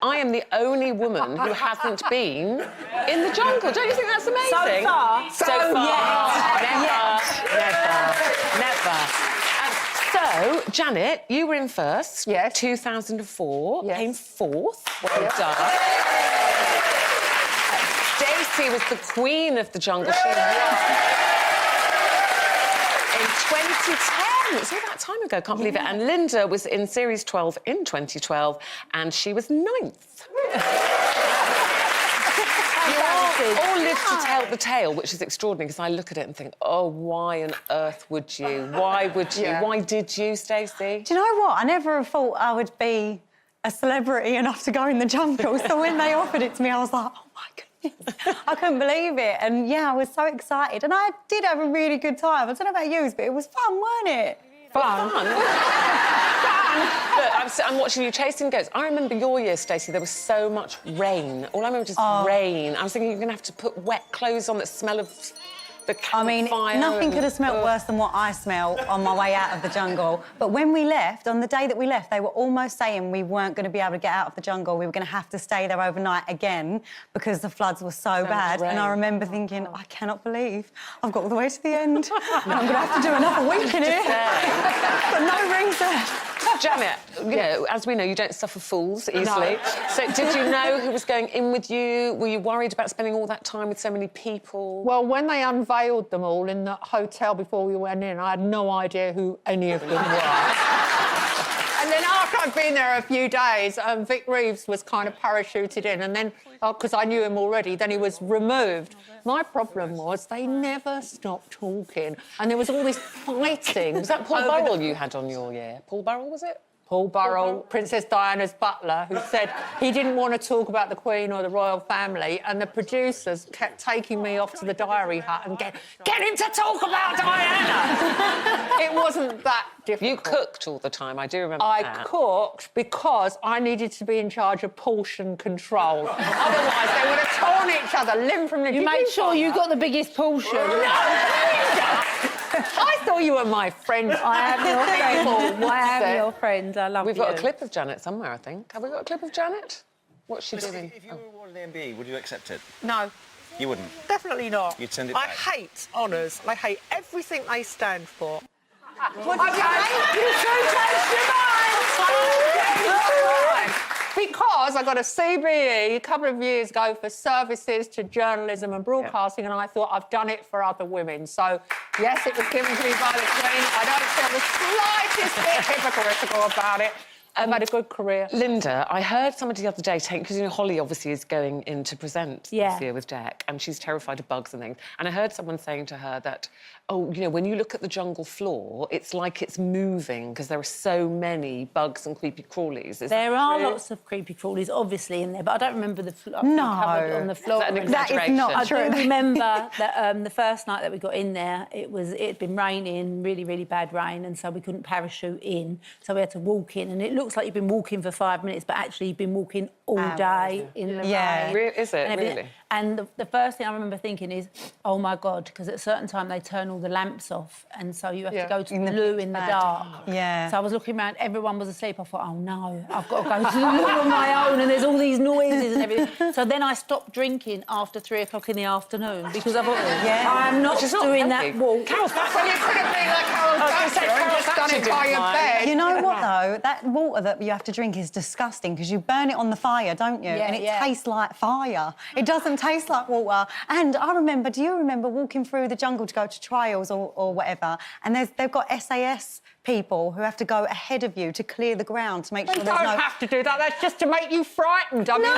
I am the only woman who hasn't been in the jungle. Don't you think that's amazing? So far. Never. So, Janet, you were in first. Yes. 2004. Yes. Came fourth. Well done. Stacey was the queen of the jungle. She won in 2010. It's all that time ago, can't believe it. And Linda was in Series 12 in 2012, and she was 9th. You all lived to tell the tale, which is extraordinary, because I look at it and think, oh, why on earth would you? Why would you? Yeah. Why did you, Stacey? Do you know what? I never thought I would be a celebrity enough to go in the jungle. So when they offered it to me, I was like, oh, my goodness. I couldn't believe it. And, yeah, I was so excited. And I did have a really good time. I don't know about you, but it was fun, wasn't it? Fun. Look, I'm watching you chasing goats. I remember your year, Stacey, there was so much rain. All I remember is rain. I was thinking you're going to have to put wet clothes on that smell of the campfire. Nothing could have smelled worse than what I smell on my way out of the jungle. But when we left, on the day that we left, they were almost saying we weren't going to be able to get out of the jungle. We were going to have to stay there overnight again because the floods were so bad. And I remember thinking, I cannot believe I've got all the way to the end. And I'm going to have to do another week in here. But no rings there. Janet, you know, as we know, you don't suffer fools easily. No. So did you know who was going in with you? Were you worried about spending all that time with so many people? Well, when they unveiled them all in the hotel before we went in, I had no idea who any of them were. And then after I'd been there a few days, Vic Reeves was kind of parachuted in, and then, because I knew him already, then he was removed. My problem was they never stopped talking, and there was all this fighting. Was that Paul Burrell you had on your year? Paul Burrell, was it? Paul Burrell, Princess Diana's butler, who said he didn't want to talk about the Queen or the royal family, and the producers kept taking me off to the diary hut and get him to talk about Diana! It wasn't that difficult. You cooked all the time, I do remember I that. cooked because I needed to be in charge of portion control. Otherwise, they would have torn each other limb from limb. You made sure you got the biggest portion. I thought you were my friend. I am your friend. I am your friend. I love you. We've got a clip of Janet somewhere, I think. Have we got a clip of Janet? What's she doing? If you were awarded an MBE, would you accept it? No. You wouldn't? Definitely not. You'd send it I back? hate honours. I hate everything they stand for. What did you hate? You changed your mind! Because I got a CBE a couple of years ago for services to journalism and broadcasting, and I thought I've done it for other women. So, yes, it was given to me by the Queen. I don't feel the slightest bit hypocritical about it. I've had a good career. Linda, I heard somebody the other day because, you know, Holly obviously is going in to present this year with Dec, and she's terrified of bugs and things. And I heard someone saying to her that, oh, you know, when you look at the jungle floor, it's like it's moving because there are so many bugs and creepy crawlies. There are lots of creepy crawlies, obviously, in there, but I don't remember the covered on the floor. Is that an exaggeration? That is not I true. do remember that the first night that we got in there, it had been raining, really, really bad rain, and so we couldn't parachute in, so we had to walk in, and it looks like you've been walking for 5 minutes, but actually you've been walking all day in the rain. Is it, really? And the first thing I remember thinking is, oh, my God, because at a certain time they turn all the lamps off, and so you have to go to the loo in the dark. Yeah. So I was looking around, everyone was asleep. I thought, oh, no, I've got to go to the loo on my own, and there's all these noises and everything. So then I stopped drinking after 3 o'clock in the afternoon because I thought, I'm not doing that walk. Carol Thatcher, you could have been like Carol Thatcher and just done it by your bed. You know what, though? That water that you have to drink is disgusting because you burn it on the fire, don't you? And it tastes like fire. It doesn't taste like water. And I remember, do you remember walking through the jungle to go to trails or whatever, and they've got SAS people who have to go ahead of you to clear the ground to make sure there's no... You don't have to do that. That's just to make you frightened. I mean,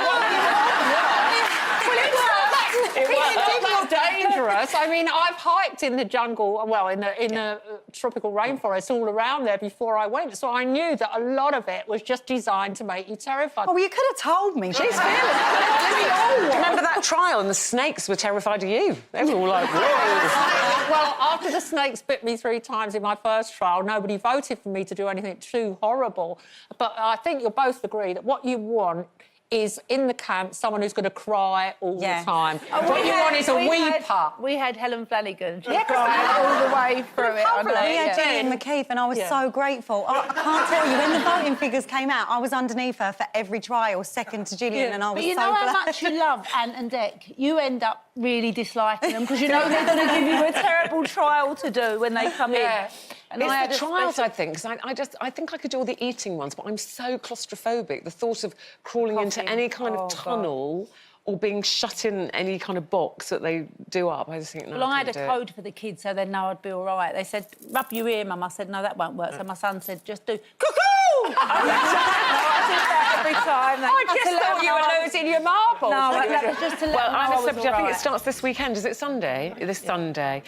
it's dangerous. I mean, I've hiked in the jungle, well, in the tropical rainforest all around there before I went, so I knew that a lot of it was just designed to make you terrified. Oh, well, you could have told me. She's fearless. Remember that trial and the snakes were terrified of you? They were all like, whoa. Well, after the snakes bit me 3 times in my first trial, nobody voted for me to do anything too horrible. But I think you'll both agree that what you want is in the camp someone who's going to cry all the time. Oh, What you want is a weeper. We had Helen Flanagan. She cried all the way through it. I know, We had yeah. Gillian McKeith, and I was so grateful. I can't tell you, when the voting figures came out, I was underneath her for every trial, second to Gillian, and I was But you so know glad. how much you love Ant and Dec? You end up really disliking them because you know they're going to give you a terrible trial to do when they come in. And I had It's the a trials, special- I think, because I think I could do all the eating ones, but I'm so claustrophobic. The thought of crawling into any kind of tunnel or being shut in any kind of box that they do up, I just think, no, Well, I had couldn't a do it. code for the kids so they'd know I'd be all right. They said, rub your ear, Mum. I said, no, that won't work. So my son said, just do cuckoo! I did that every time. I just thought you were losing your marbles. No, that was just to let Well, them know I'm I a was Celebrity. I all think it right. starts this weekend. Is it Sunday? This Sunday.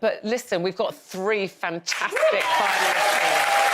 But listen, we've got 3 fantastic finalists here.